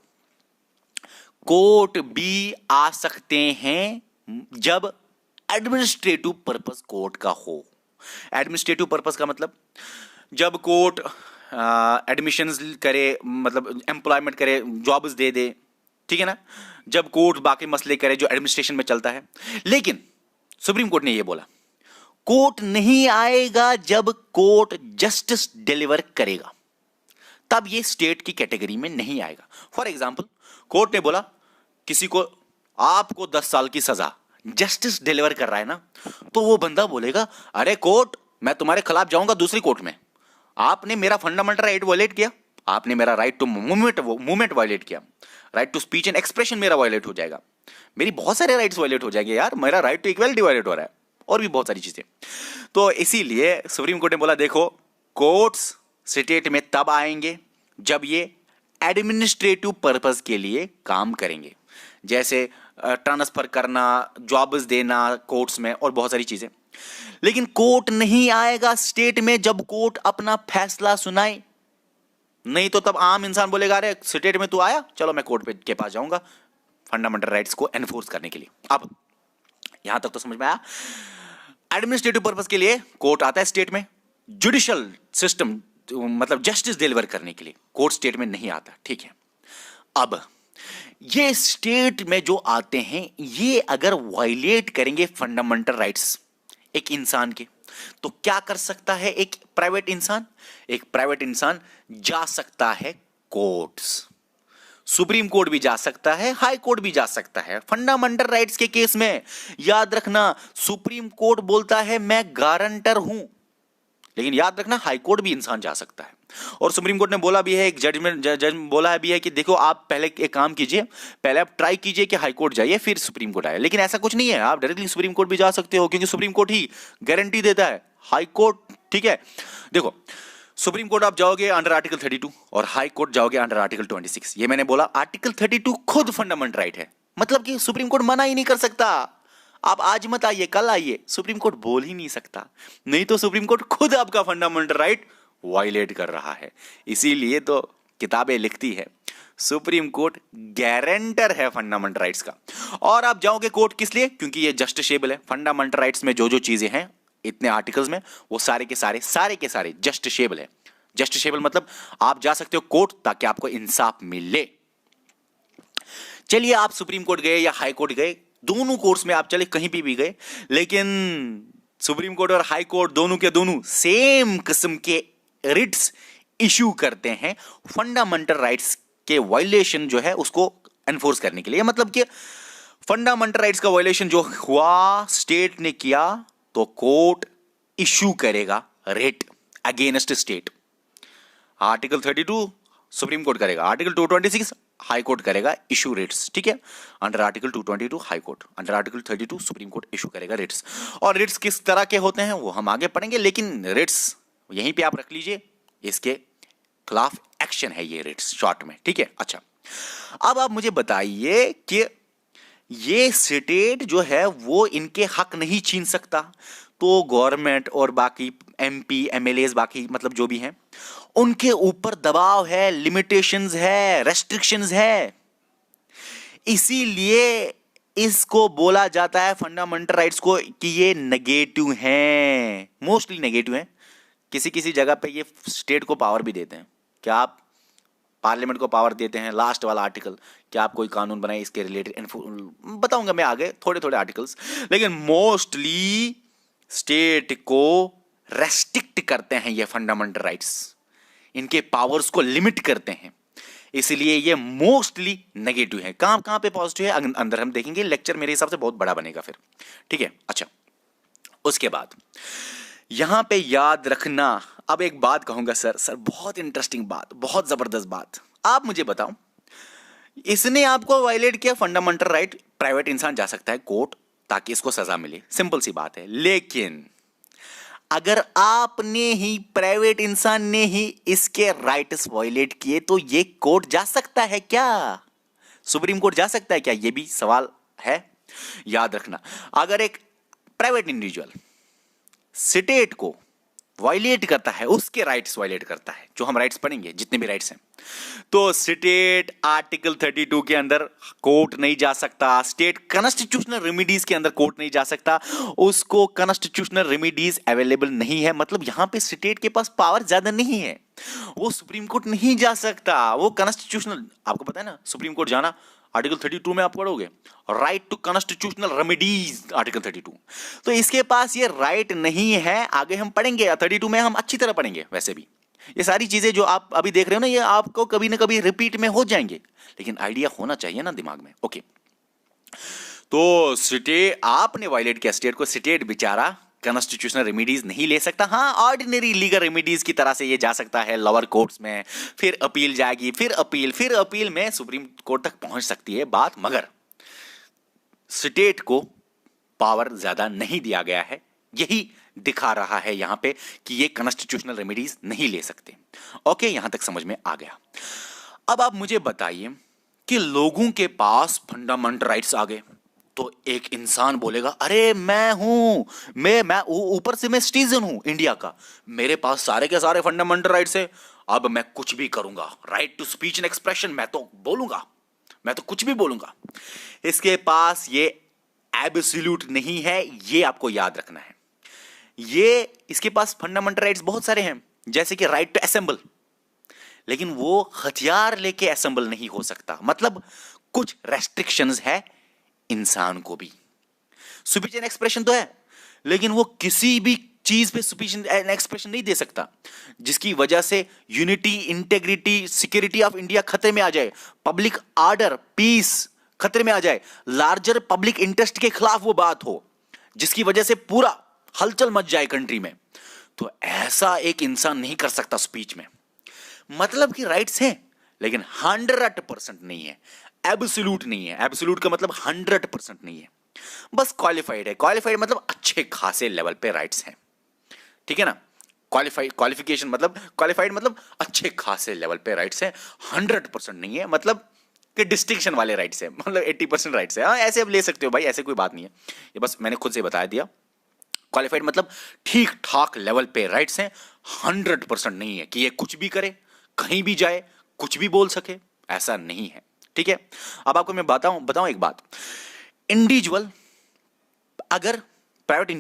कोर्ट भी आ सकते हैं जब एडमिनिस्ट्रेटिव पर्पस कोर्ट का हो। एडमिनिस्ट्रेटिव पर्पस का मतलब जब कोर्ट एडमिशंस करे, मतलब एम्प्लॉयमेंट करे, जॉब्स दे दे, ठीक है ना, जब कोर्ट बाकी मसले करे जो एडमिनिस्ट्रेशन में चलता है। लेकिन सुप्रीम कोर्ट ने यह बोला कोर्ट नहीं आएगा जब कोर्ट जस्टिस डिलीवर करेगा, तब यह स्टेट की कैटेगरी में नहीं आएगा। फॉर एग्जाम्पल, कोर्ट ने बोला किसी को आपको 10 साल की सजा, जस्टिस डिलीवर कर रहा है ना, तो वो बंदा बोलेगा अरे कोर्ट, मैं तुम्हारे खिलाफ जाऊंगा दूसरी कोर्ट में, आपने मेरा फंडामेंटल राइट वायलेट किया, आपने मेरा राइट टू मूवमेंट वायलेट किया, right to speech and expression मेरा वायलेट हो जाएगा, मेरी बहुत सारे राइट्स वायलेट हो जाएंगे यार, मेरा राइट टू इक्वालिटी वायलेट हो रहा है, और भी बहुत सारी चीजें। तो इसीलिए सुप्रीम कोर्ट ने बोला देखो कोर्ट्स स्टेट में तब आएंगे जब ये एडमिनिस्ट्रेटिव पर्पस के लिए काम करेंगे, जैसे ट्रांसफर करना, जॉब्स देना कोर्ट्स में, और बहुत सारी चीजें। लेकिन कोर्ट नहीं आएगा स्टेट में जब कोर्ट अपना फैसला सुनाए, नहीं तो तब आम इंसान बोलेगा अरे स्टेट में तू आया, चलो मैं कोर्ट के पास जाऊंगा फंडामेंटल राइट्स को एनफोर्स करने के लिए। अब यहां तक तो समझ में आया। एडमिनिस्ट्रेटिव पर्पस के लिए कोर्ट आता है स्टेट में, जुडिशियल सिस्टम मतलब जस्टिस डिलीवर करने के लिए कोर्ट स्टेट में नहीं आता, ठीक है। अब ये स्टेट में जो आते हैं ये अगर वायलेट करेंगे फंडामेंटल राइट्स एक इंसान के, तो क्या कर सकता है एक प्राइवेट इंसान? एक प्राइवेट इंसान जा सकता है कोर्ट्स, सुप्रीम कोर्ट भी जा सकता है, हाई कोर्ट भी जा सकता है फंडामेंटल राइट्स के केस में। याद रखना सुप्रीम कोर्ट बोलता है मैं गारंटर हूं, लेकिन याद रखना हाई कोर्ट भी इंसान जा सकता है। और सुप्रीम कोर्ट ने बोला भी है, एक जज बोला भी है कि देखो आप पहले एक काम कीजिए, पहले आप ट्राई कीजिए कि हाई कोर्ट जाइए फिर सुप्रीम कोर्ट आए, लेकिन ऐसा कुछ नहीं है, आप डायरेक्टली सुप्रीम कोर्ट भी जा सकते हो क्योंकि सुप्रीम कोर्ट ही गारंटी देता है, हाई कोर्ट, ठीक है। देखो सुप्रीम कोर्ट आप जाओगे अंडर आर्टिकल 32 और हाई कोर्ट जाओगे अंडर आर्टिकल 26। ये मैंने बोला आर्टिकल 32 खुद फंडामेंटल राइट है, मतलब कि सुप्रीम कोर्ट मना ही नहीं कर सकता, आप आज मत आइए कल आइए, सुप्रीम कोर्ट बोल ही नहीं सकता, नहीं तो सुप्रीम कोर्ट खुद आपका फंडामेंटल राइट वायलेट कर रहा है। इसीलिए तो किताबें लिखती है सुप्रीम कोर्ट गारंटर है फंडामेंटल राइट्स का। और आप जाओगे कोर्ट किस लिए? क्योंकि ये जस्टिसेबल है, फंडामेंटल राइट्स में जो जो चीजें हैं इतने आर्टिकल्स में वो सारे के सारे जस्टिसेबल है। जस्टिसेबल मतलब आप जा सकते हो कोर्ट ताकि आपको इंसाफ मिले। चलिए आप सुप्रीम कोर्ट गए या हाई कोर्ट गए, दोनों कोर्ट्स में आप चले कहीं भी गए, लेकिन सुप्रीम कोर्ट और हाई कोर्ट दोनों के दोनों सेम किस्म के रिट्स इशू करते हैं फंडामेंटल राइट्स के वायलेशन जो है उसको एनफोर्स करने के लिए। मतलब कि फंडामेंटल राइट्स का वायलेशन जो हुआ स्टेट ने किया तो कोर्ट इशू करेगा writ against state. Article 32 supreme court करेगा, आर्टिकल 226 हाई कोर्ट करेगा इशू रिट्स। ठीक है, under article 222 high court, under article 32 supreme court issue करेगा रिट्स। और रिट्स किस तरह के होते हैं वो हम आगे पढ़ेंगे, लेकिन रिट्स यहीं पे आप रख लीजिए, इसके खिलाफ एक्शन है ये रिट्स शॉर्ट में। ठीक है, अच्छा अब आप मुझे बताइए कि ये स्टेट जो है वो इनके हक नहीं छीन सकता, तो गवर्नमेंट और बाकी एमपी एमएलएस बाकी मतलब जो भी हैं उनके ऊपर दबाव है, लिमिटेशंस है, रेस्ट्रिक्शंस है। इसीलिए इसको बोला जाता है फंडामेंटल राइट्स को कि ये नेगेटिव हैं, मोस्टली नेगेटिव हैं। किसी किसी जगह पे ये स्टेट को पावर भी देते हैं। क्या आप पार्लियामेंट को पावर देते हैं, लास्ट वाला आर्टिकल, क्या आप कोई कानून बनाए इसके रिलेटेड बताऊंगा मैं आगे थोड़े थोड़े आर्टिकल्स, लेकिन मोस्टली स्टेट को रेस्ट्रिक्ट करते हैं ये फंडामेंटल राइट्स, इनके पावर्स को लिमिट करते हैं, इसलिए ये मोस्टली नेगेटिव है। कहां कहां पे पॉजिटिव है अंदर हम देखेंगे, लेक्चर मेरे हिसाब से बहुत बड़ा बनेगा फिर। ठीक है, अच्छा उसके बाद यहां पे याद रखना, अब एक बात कहूंगा सर बहुत इंटरेस्टिंग बात, बहुत जबरदस्त बात। आप मुझे बताओ, इसने आपको वायलेट किया फंडामेंटल राइट, प्राइवेट इंसान जा सकता है कोर्ट ताकि इसको सजा मिले, सिंपल सी बात है। लेकिन अगर आपने ही प्राइवेट इंसान ने ही इसके राइट्स वायलेट किए तो ये कोर्ट जा सकता है क्या? सुप्रीम कोर्ट जा सकता है क्या? ये भी सवाल है, याद रखना। अगर एक प्राइवेट इंडिविजुअल स्टेट को वायलेट करता है, उसके राइट्स वायलेट करता है, जो हम राइट्स पढ़ेंगे जितने भी राइट्स हैं, तो स्टेट आर्टिकल 32 के अंदर कोर्ट नहीं जा सकता, स्टेट कॉन्स्टिट्यूशनल रेमेडीज के अंदर कोर्ट नहीं जा सकता, उसको कॉन्स्टिट्यूशनल रेमेडीज अवेलेबल नहीं है। मतलब यहां पे स्टेट के पास पावर ज्यादा नहीं है, वो सुप्रीम कोर्ट नहीं जा सकता, वो कॉन्स्टिट्यूशनल, आपको पता है ना सुप्रीम कोर्ट जाना आर्टिकल 32 में आप पढ़ोगे, right to constitutional remedies article 32, तो इसके पास ये राइट नहीं है। आगे हम पढ़ेंगे 32 में, हम अच्छी तरह पढ़ेंगे। वैसे भी ये सारी चीजें जो आप अभी देख रहे हो ना, ये आपको कभी ना कभी रिपीट में हो जाएंगे, लेकिन आइडिया होना चाहिए ना दिमाग में। ओके, तो स्टेट आपने वायलेट किया स्टेट को, स्टेट बेचारा कॉन्स्टिट्यूशनल रेमेडीज नहीं ले सकता। हाँ, ऑर्डिनरी लीगल रेमेडीज की तरह से ये जा सकता है लोअर कोर्ट्स में, फिर अपील जाएगी, फिर अपील में सुप्रीम कोर्ट तक पहुंच सकती है बात, मगर स्टेट को पावर ज्यादा नहीं दिया गया है। यही दिखा रहा है यहां पे कि ये कॉन्स्टिट्यूशनल रेमेडीज नहीं ले सकते। ओके, यहां तक समझ में आ गया। अब आप मुझे बताइए कि लोगों के पास फंडामेंटल राइट्स आ गए, तो एक इंसान बोलेगा अरे मैं हूं, मैं ऊपर से मैं सिटीजन हूं इंडिया का, मेरे पास सारे के सारे फंडामेंटल राइट्स है, अब मैं कुछ भी करूंगा, right to speech and expression, मैं तो बोलूंगा, मैं तो कुछ भी बोलूंगा। इसके पास ये एब्सोल्यूट नहीं है, ये आपको याद रखना है। ये इसके पास फंडामेंटल राइट्स बहुत सारे हैं, जैसे कि राइट टू असेंबल, लेकिन वो हथियार लेके असेंबल नहीं हो सकता। मतलब कुछ रेस्ट्रिक्शंस है इंसान को भी। स्पीच एंड एक्सप्रेशन तो है, लेकिन वो किसी भी चीज पे स्पीच एंड एक्सप्रेशन नहीं दे सकता जिसकी वजह से unity, integrity, security of India खतरे में आ जाए, पब्लिक ऑर्डर, पीस खतरे में आ जाए, लार्जर पब्लिक इंटरेस्ट के खिलाफ वो बात हो जिसकी वजह से पूरा हलचल मच जाए कंट्री में। तो ऐसा एक इंसान नहीं कर सकता स्पीच में। मतलब कि राइट्स हैं, लेकिन 100% नहीं है, एब्सोल्यूट नहीं है। एब्सोल्यूट का मतलब 100% नहीं है, बस क्वालिफाइड है। क्वालिफाइड मतलब अच्छे खासे लेवल पे राइट्स हैं, ठीक है ना। क्वालिफिकेशन मतलब क्वालिफाइड मतलब अच्छे खासे लेवल पे राइट्स हैं, 100% नहीं है, मतलब कि डिस्टिंक्शन वाले राइट्स हैं, मतलब 80% राइट्स हैं। हाँ, ऐसे अब ले सकते हो भाई, ऐसे कोई बात नहीं है, ये बस मैंने खुद से बता दिया। क्वालिफाइड मतलब ठीक ठाक लेवल पे राइट्स हैं, 100% नहीं है कि ये कुछ भी करे, कहीं भी जाए, कुछ भी बोल सके, ऐसा नहीं है, ठीक है। अब आपको मैं बताऊं एक बात, इंडिविजुअल अगर प्राइवेट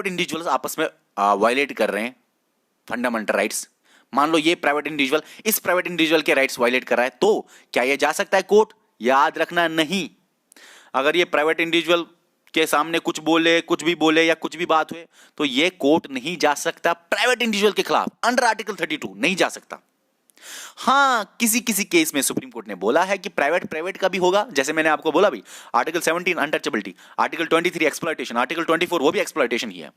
इंडिविजुअल्स आपस में वायलेट कर रहे हैं फंडामेंटल राइट्स, मान लो ये प्राइवेट इंडिविजुअल इस प्राइवेट इंडिविजुअल के राइट्स वायलेट कर रहा है, तो क्या ये जा सकता है कोर्ट? याद रखना नहीं। अगर ये प्राइवेट इंडिविजुअल के सामने कुछ बोले, कुछ भी बोले या कुछ भी बात हुए तो ये कोर्ट नहीं जा सकता प्राइवेट इंडिविजुअल के खिलाफ, अंडर आर्टिकल 32 नहीं जा सकता। हाँ, किसी किसी केस में सुप्रीम कोर्ट ने बोला है कि प्राइवेट प्राइवेट का भी होगा, जैसे मैंने आपको बोला भी, article 17 untouchability, article 23 exploitation, article 24 वो भी एक्सप्लॉयटेशन ही है।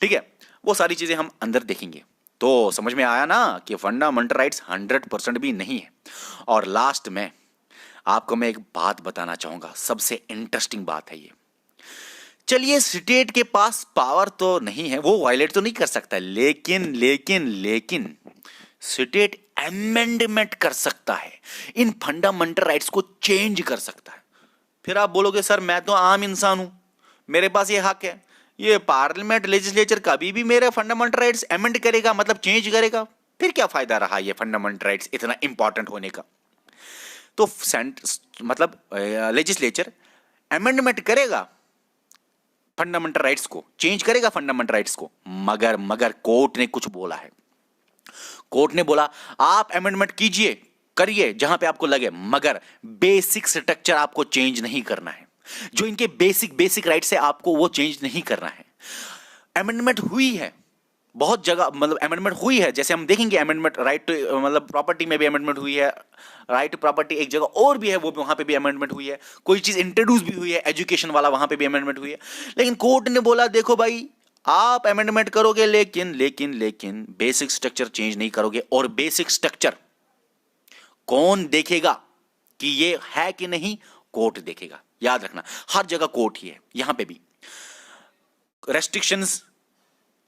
ठीक है, वो सारी चीजें हम अंदर देखेंगे। तो समझ में आया ना कि फंडामेंटल राइट्स 100% भी नहीं है। और लास्ट में आपको मैं एक बात बताना चाहूंगा, सबसे इंटरेस्टिंग बात है ये। चलिए, स्टेट के पास पावर तो नहीं है, वो वायलेट तो नहीं कर सकता, लेकिन लेकिन लेकिन स्टेट अमेंडमेंट कर सकता है, इन फंडामेंटल राइट्स को चेंज कर सकता है। फिर आप बोलोगे सर मैं तो आम इंसान हूं, मेरे पास ये हक है, ये पार्लियामेंट लेजिस्लेचर कभी भी मेरे फंडामेंटल राइट्स अमेंड करेगा, मतलब चेंज करेगा, फिर क्या फायदा रहा ये फंडामेंटल राइट्स इतना इंपॉर्टेंट होने का। तो मतलब लेजिस्लेचर अमेंडमेंट करेगा फंडामेंटल राइट्स को, चेंज करेगा फंडामेंटल राइट्स को, मगर कोर्ट ने कुछ बोला है। कोर्ट ने बोला आप अमेंडमेंट कीजिए, करिए जहां पे आपको लगे, मगर बेसिक स्ट्रक्चर आपको चेंज नहीं करना है। जो इनके बेसिक राइट्स है आपको वो चेंज नहीं करना है। अमेंडमेंट हुई है बहुत जगह, मतलब अमेंडमेंट हुई है, जैसे हम देखेंगे अमेंडमेंट राइट टू, मतलब प्रॉपर्टी में भी अमेंडमेंट हुई है, राइट टू प्रॉपर्टी एक जगह और भी है, वो भी वहां पे भी अमेंडमेंट हुई है, कोई चीज इंट्रोड्यूस भी हुई है एजुकेशन वाला, वहां पे भी अमेंडमेंट हुई है। लेकिन कोर्ट ने बोला देखो भाई आप अमेंडमेंट करोगे लेकिन बेसिक स्ट्रक्चर चेंज नहीं करोगे। और बेसिक स्ट्रक्चर कौन देखेगा कि ये है कि नहीं? कोर्ट देखेगा। याद रखना हर जगह कोर्ट ही है, यहां पे भी रेस्ट्रिक्शंस,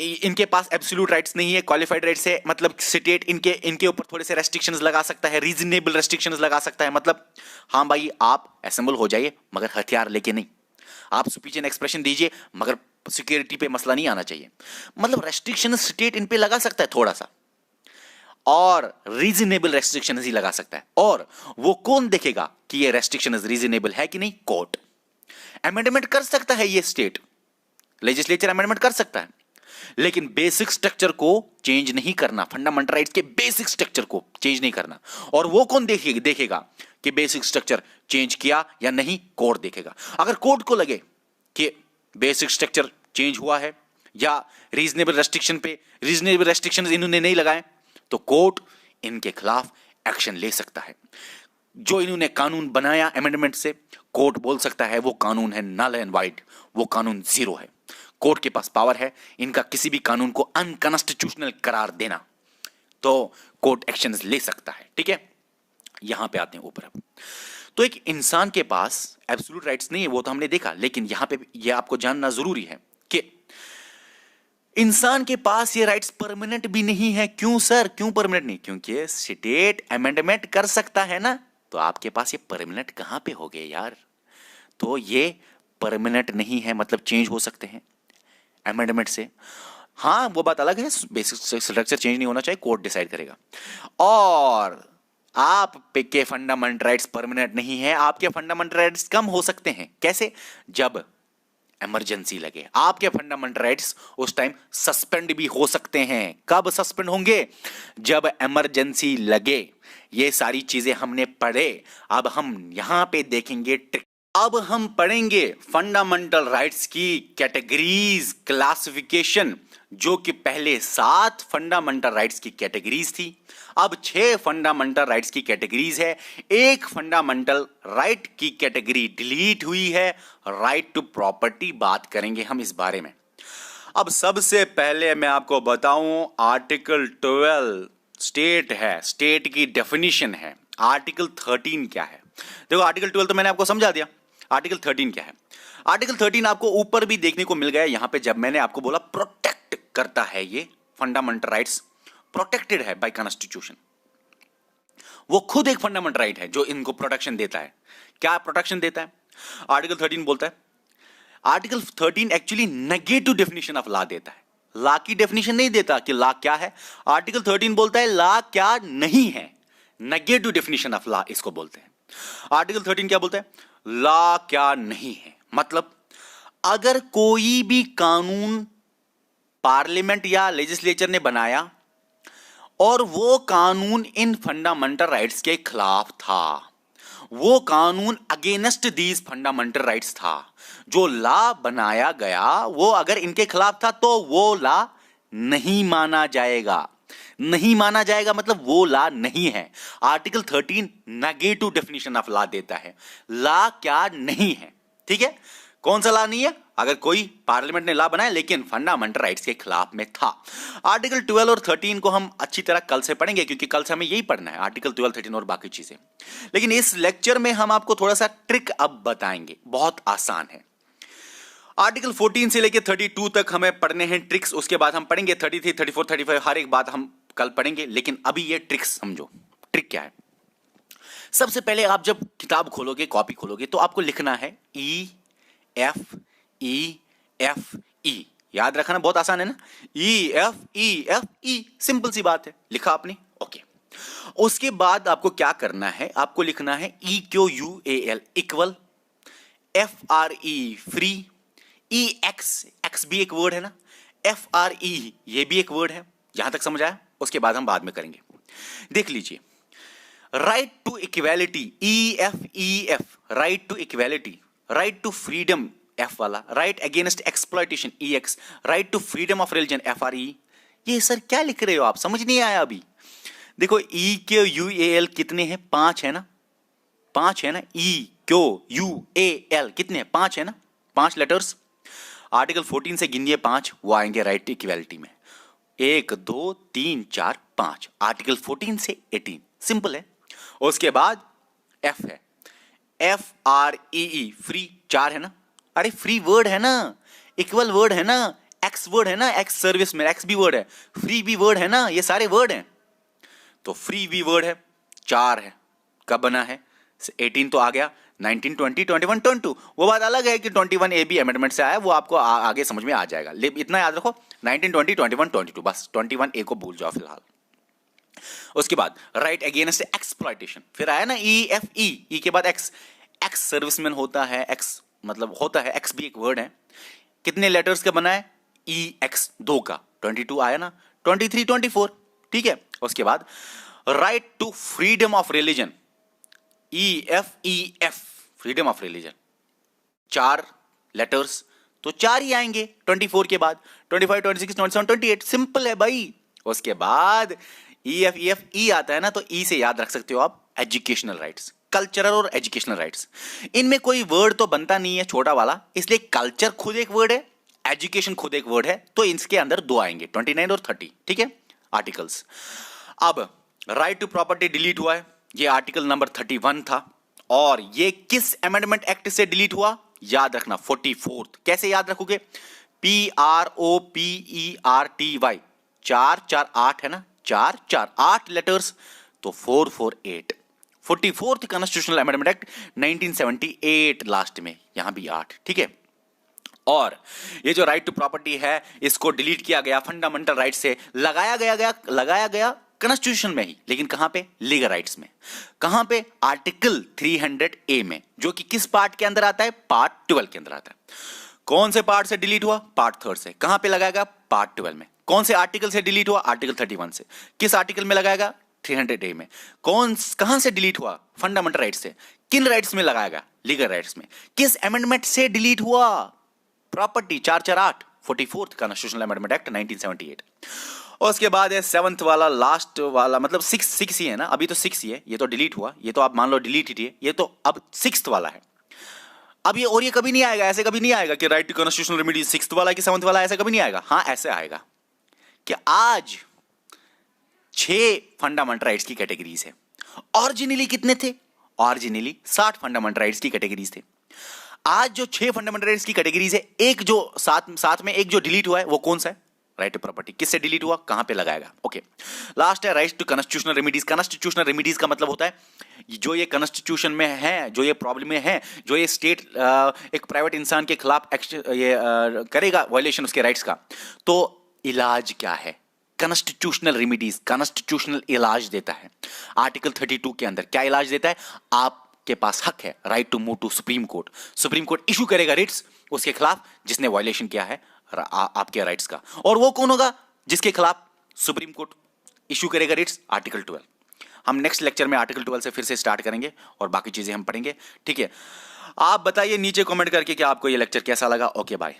इनके पास एब्सोल्यूट राइट्स नहीं है, क्वालिफाइड राइट्स है, मतलब स्टेट इनके ऊपर थोड़े से रेस्ट्रिक्शंस लगा सकता है, रीजनेबल रेस्ट्रिक्शंस लगा सकता है। मतलब हाँ भाई आप असेंबल हो जाइए मगर हथियार लेके नहीं, आप स्पीच एंड एक्सप्रेशन दीजिए मगर सिक्योरिटी पे मसला नहीं आना चाहिए। मतलब रेस्ट्रिक्शन स्टेट इन पे लगा सकता है थोड़ा सा, और रीजनेबल रेस्ट्रिक्शन ही लगा सकता है। और वो कौन देखेगा कि ये रेस्ट्रिक्शन रीजनेबल है कि नहीं? कोर्ट। अमेंडमेंट कर सकता है ये स्टेट लेजिस्लेचर, अमेंडमेंट कर सकता है, लेकिन बेसिक स्ट्रक्चर को चेंज नहीं करना, फंडामेंटल राइट्स के बेसिक स्ट्रक्चर को चेंज नहीं करना। और वो कौन देखेगा कि बेसिक स्ट्रक्चर चेंज किया या नहीं? कोर्ट देखेगा। अगर कोर्ट को लगे कि बेसिक स्ट्रक्चर चेंज हुआ है या रीजनेबल रेस्ट्रिक्शन इन्होंने नहीं लगाए, तो कोर्ट इनके खिलाफ एक्शन ले सकता है। जो इन्होंने कानून बनाया अमेंडमेंट से, कोर्ट बोल सकता है वो कानून है नल एंड वाइड, वो कानून जीरो है। कोर्ट के पास पावर है इनका किसी भी कानून को अनकॉन्स्टिट्यूशनल करार देना, तो कोर्ट एक्शन ले सकता है। ठीक है, यहां पे आते हैं ऊपर। अब तो एक इंसान के पास एब्सोल्यूट राइट्स नहीं है, वो तो हमने देखा, लेकिन यहां पे ये आपको जानना जरूरी है कि इंसान के पास ये राइट्स परमानेंट भी नहीं है। क्यों सर, क्यों परमानेंट नहीं? क्योंकि स्टेट अमेंडमेंट कर सकता है ना, तो आपके पास ये परमानेंट कहां पे हो गए यार? तो ये परमानेंट नहीं है, मतलब चेंज हो सकते हैं अमेंडमेंट से। हाँ, वो बात अलग है, बेसिक स्ट्रक्चर चेंज नहीं होना चाहिए, कोर्ट डिसाइड करेगा। और आप पे के फंडामेंटल राइट्स परमानेंट नहीं है, आपके फंडामेंटल राइट्स कम हो सकते हैं। कैसे? जब इमरजेंसी लगे, आपके फंडामेंटल राइट्स उस टाइम सस्पेंड भी हो सकते हैं। कब सस्पेंड होंगे? जब इमरजेंसी लगे। ये सारी चीजें हमने पढ़े, अब हम यहां पे देखेंगे ट्रिक। अब हम पढ़ेंगे फंडामेंटल राइट्स की कैटेगरीज, क्लासिफिकेशन, जो कि पहले 7 फंडामेंटल राइट्स की कैटेगरीज थी, अब 6 फंडामेंटल राइट्स की कैटेगरीज है। एक फंडामेंटल राइट की कैटेगरी डिलीट हुई है, राइट टू प्रॉपर्टी। बात करेंगे हम इस बारे में। अब सबसे पहले मैं आपको बताऊं, आर्टिकल 12 स्टेट है, स्टेट की डेफिनेशन है। आर्टिकल 13 क्या है? देखो, आर्टिकल 12 तो मैंने आपको समझा दिया, आर्टिकल 13 क्या है? आर्टिकल 13 आपको ऊपर भी देखने को मिल गया यहां पे, जब मैंने आपको बोला प्रोटेक्ट करता है, ये फंडामेंटल राइट्स प्रोटेक्टेड है बाय कॉन्स्टिट्यूशन। वो खुद एक फंडामेंटल राइट है जो इनको प्रोटेक्शन देता है। क्या प्रोटेक्शन देता है? आर्टिकल 13 बोलता है, article 13 actually negative definition of law देता है, लॉ की डेफिनेशन नहीं देता कि लॉ क्या है। आर्टिकल 13 बोलता है लॉ क्या नहीं है, नेगेटिव डेफिनेशन ऑफ लॉ इसको बोलते हैं। आर्टिकल 13 क्या बोलता है? लॉ क्या नहीं है, मतलब अगर कोई भी कानून पार्लियामेंट या लेजिस्लेचर ने बनाया और वो कानून इन फंडामेंटल राइट्स के खिलाफ था, वो कानून अगेंस्ट दीज फंडामेंटल राइट्स था। जो लॉ बनाया गया वो अगर इनके खिलाफ था तो वो लॉ नहीं माना जाएगा। नहीं माना जाएगा मतलब वो लॉ नहीं है। Article 13 negative definition of law देता है। लॉ क्या नहीं है, ठीक है? कौन सा लॉ नहीं है? अगर कोई पार्लियामेंट ने लॉ बनाया लेकिन फंडामेंटल राइट्स के खिलाफ में था। आर्टिकल 12 और 13 को हम अच्छी तरह कल से पढ़ेंगे, क्योंकि कल से हमें यही पढ़ना है, आर्टिकल 12, 13 और बाकी चीजें। लेकिन इस लेक्चर में हम आपको थोड़ा सा ट्रिक अब बताएंगे, बहुत आसान है। आर्टिकल 14 से लेकर 32 तक हमें पढ़ने हैं ट्रिक्स, उसके बाद हम पढ़ेंगे 33, 34, 35, हर एक बात हम कल पढ़ेंगे। लेकिन अभी ये ट्रिक्स समझो। ट्रिक क्या है? सबसे पहले आप जब किताब खोलोगे, कॉपी खोलोगे, तो आपको लिखना है EFE। याद रखना, बहुत आसान है ना। EFE, सिंपल सी बात है, लिखा आपने, ओके। उसके बाद आपको क्या करना है? आपको लिखना है EQUAL equal, FRE free, EX भी एक वर्ड है ना, FRE ये भी एक वर्ड है। यहां तक समझ आया? उसके बाद हम बाद में करेंगे। देख लीजिए, right to equality EFEF, right to equality, right to freedom F वाला, right against exploitation EX, right to freedom of religion FRE। ये सर क्या लिख रहे हो आप? समझ नहीं आया अभी? देखो EQUAL कितने हैं? 5 है ना, 5 है ना। EQUAL कितने हैं? 5 है ना, 5 लेटर्स। आर्टिकल 14 से गिनिए 5, वो आएंगे राइट टू इक्वालिटी में। 1 2 3 4 5, आर्टिकल 14 से 18, सिंपल है। उसके बाद F है, FREE फ्री, 4 है ना। अरे फ्री वर्ड है ना, इक्वल वर्ड है ना, एक्स वर्ड है ना, एक्स सर्विस में एक्स भी वर्ड है, फ्री भी वर्ड है ना, ये सारे वर्ड हैं। तो फ्री भी वर्ड है, 4 है। कब बना है? 18 तो आ गया, 19, 20, 21, 22, वो बात अलग है कि 21A भी अमेंडमेंट से आया, वो आपको आगे समझ में आ जाएगा। इतना याद रखो, 19, 20, 21, 22, बस 21A को भूल जाओ फिलहाल। उसके बाद राइट अगेंस्ट एक्सप्लॉयटेशन, फिर आया ना EFE, के बाद एक्स सर्विसमैन होता है, एक्स मतलब होता है, एक्स भी एक वर्ड है। कितने लेटर्स का बना है? EX 2 का, 22 आया ना, 23, 24, ठीक है। उसके बाद right to freedom of religion EFEF, freedom of religion, 4 letters, तो 4 ही आएंगे 24 के बाद, 25, 26, 27, 28, सिंपल है भाई। उसके बाद EFEF आता है ना, तो E से याद रख सकते हो आप एजुकेशनल राइट्स, कल्चरल और एजुकेशनल राइट्स। इनमें कोई वर्ड तो बनता नहीं है छोटा वाला, इसलिए कल्चर खुद एक वर्ड है, एजुकेशन खुद एक वर्ड है, तो इसके अंदर 2 आएंगे, 29 और 30, ठीक है, आर्टिकल्स। अब राइट टू प्रॉपर्टी डिलीट हुआ है, ये आर्टिकल नंबर 31 था, और ये किस अमेंडमेंट एक्ट से डिलीट हुआ? याद रखना 44th। कैसे याद रखोगे? PROPERTY, 4 4 8 है ना, 4 4 8 लेटर्स, तो 448, 44th constitutional amendment act 1978, last में यहां भी 8, ठीक है। और ये जो राइट टू प्रॉपर्टी है, इसको डिलीट किया गया फंडामेंटल राइट से, लगाया गया कॉन्स्टिट्यूशन में ही, लेकिन कहां पे? लीगल राइट्स में। कहां पे? आर्टिकल 300A में, जो कि किस पार्ट के अंदर आता है? पार्ट 12 के अंदर आता है। कौन से पार्ट से डिलीट हुआ? पार्ट 3 से। कहां पे लगाएगा? पार्ट 12 में। कौन से आर्टिकल से डिलीट हुआ? आर्टिकल 31 से। किस आर्टिकल में लगाएगा? 300A में। कहां से डिलीट हुआ? फंडामेंटल राइट से। किन राइट्स में लगाएगा? लीगल राइट्स में। किस अमेंडमेंट से डिलीट हुआ? Property 448, 44th constitutional amendment act 1978। उसके बाद है 7th वाला, लास्ट वाला, मतलब 6 ही है ना, अभी तो 6 ही है, ये तो डिलीट हुआ, ये तो आप मान लो डिलीट ही है, ये तो अब 6th वाला है। अब ये, और ये कभी नहीं आएगा, ऐसे कभी नहीं आएगा कि right to constitutional remedy 6th वाला कि 7th वाला, ऐसा कभी नहीं आएगा। हाँ, ऐसे आएगा कि आज 6 फंडामेंटल राइट्स की कैटेगरीज है। ऑरिजिनली कितने थे? ऑरिजिनली 60 फंडामेंटल राइट्स की कैटेगरीज थे। आज जो 6 फंडामेंटल राइट्स की कैटेगरीज है, एक जो साथ में एक जो डिलीट हुआ है, वो कौन सा है? Right to property. किससे डिलीट हुआ? कहां पे लगाएगा? ओके। लास्ट है right to constitutional remedies. Constitutional remedies का मतलब होता है जो ये कॉन्स्टिट्यूशन में है, जो ये प्रॉब्लम में है, जो ये स्टेट एक प्राइवेट इंसान के खिलाफ ये करेगा वायलेशन उसके राइट्स का, तो इलाज क्या है? कॉन्स्टिट्यूशनल रेमेडीज, कॉन्स्टिट्यूशनल इलाज देता है। आर्टिकल 32 के अंदर क्या इलाज देता है? आपके पास हक है right to move to supreme court. Supreme court issue करेगा रिट्स उसके खिलाफ जिसने वायलेशन किया है आपके राइट्स का। और वो कौन होगा जिसके खिलाफ सुप्रीम कोर्ट इशू करेगा रिट्स? आर्टिकल 12। हम नेक्स्ट लेक्चर में आर्टिकल 12 से फिर से स्टार्ट करेंगे और बाकी चीजें हम पढ़ेंगे। ठीक है, आप बताइए नीचे कमेंट करके कि आपको ये लेक्चर कैसा लगा। Okay bye.